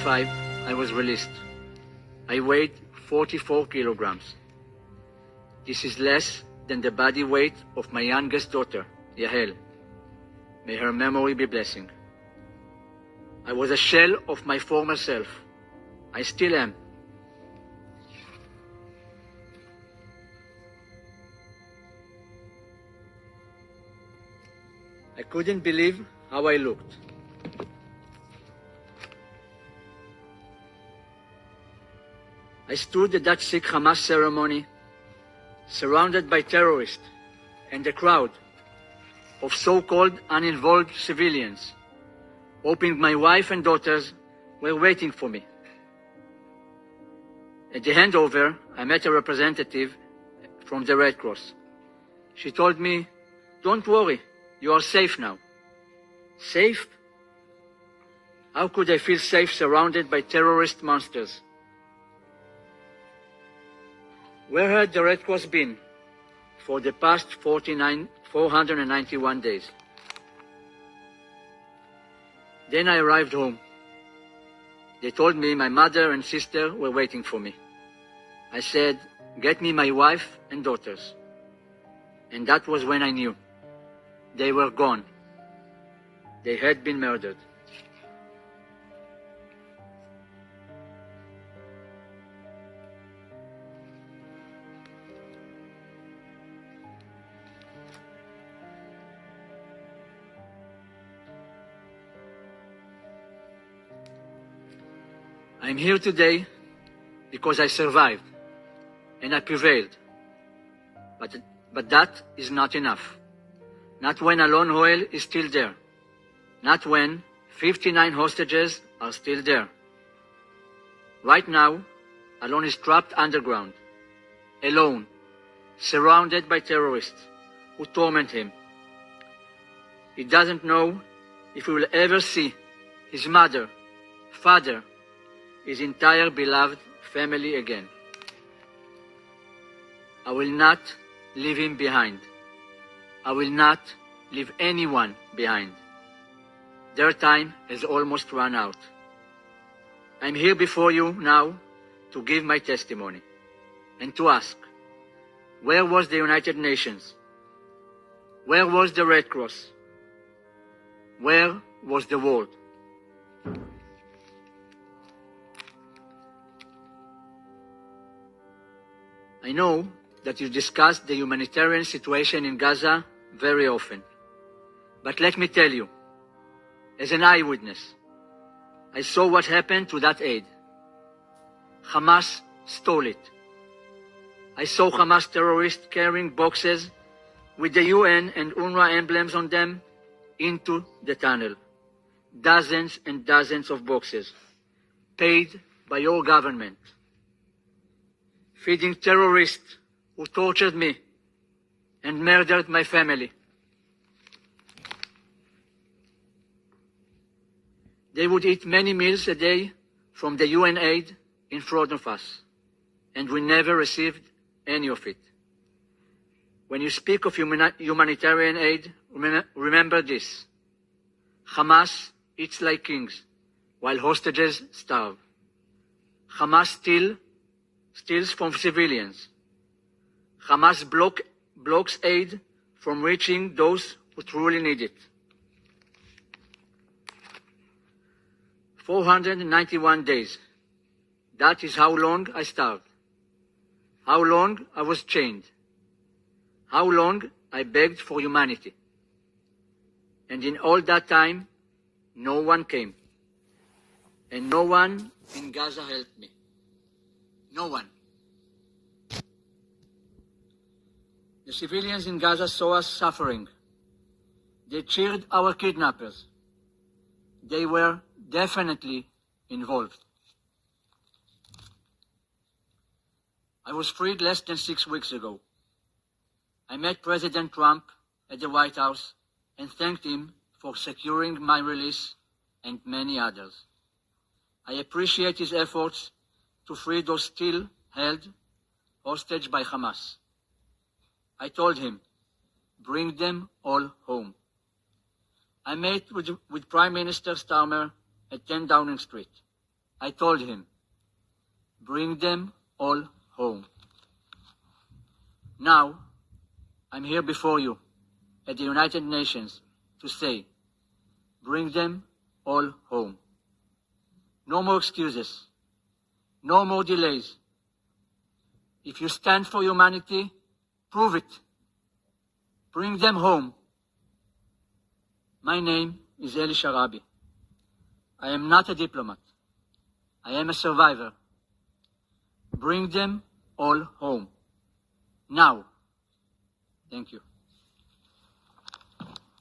25, I was released. I weighed 44 kilograms. This is less than the body weight of my youngest daughter, Yahel. May her memory be blessed. I was a shell of my former self. I still am. I couldn't believe how I looked. I stood at that sick Hamas ceremony, surrounded by terrorists and a crowd of so-called uninvolved civilians, hoping my wife and daughters were waiting for me. At the handover, I met a representative from the Red Cross. She told me, "Don't worry, you are safe now." Safe? How could I feel safe surrounded by terrorist monsters? Where had the Red Cross been for the past 491 days? Then I arrived home. They told me my mother and sister were waiting for me. I said, "Get me my wife and daughters." And that was when I knew. They were gone. They had been murdered. I'm here today because I survived and I prevailed. But that is not enough. Not when Alon Hoel is still there. Not when 59 hostages are still there. Right now, Alon is trapped underground, alone, surrounded by terrorists who torment him. He doesn't know if he will ever see his mother, father, his entire beloved family again. I will not leave him behind. I will not leave anyone behind. Their time has almost run out. I'm here before you now to give my testimony and to ask, where was the United Nations? Where was the Red Cross? Where was the world? I know that you discuss the humanitarian situation in Gaza very often. But let me tell you, as an eyewitness, I saw what happened to that aid. Hamas stole it. I saw Hamas terrorists carrying boxes with the UN and UNRWA emblems on them into the tunnel. Dozens and dozens of boxes, paid by your government. Feeding terrorists who tortured me and murdered my family. They would eat many meals a day from the UN aid in front of us, and we never received any of it. When you speak of humanitarian aid, remember this. Hamas eats like kings, while hostages starve. Hamas steals from civilians. Hamas blocks aid from reaching those who truly need it. 491 days. That is how long I starved. How long I was chained. How long I begged for humanity. And in all that time, no one came. And no one in Gaza helped me. No one. The civilians in Gaza saw us suffering. They cheered our kidnappers. They were definitely involved. I was freed less than 6 weeks ago. I met President Trump at the White House and thanked him for securing my release and many others. I appreciate his efforts to free those still held hostage by Hamas. I told him, bring them all home. I met with Prime Minister Starmer at 10 Downing Street. I told him, bring them all home. Now, I'm here before you at the United Nations to say, bring them all home. No more excuses. No more delays. If you stand for humanity, prove it. Bring them home. My name is Eli Sharabi. I am not a diplomat. I am a survivor. Bring them all home. Now. Thank you.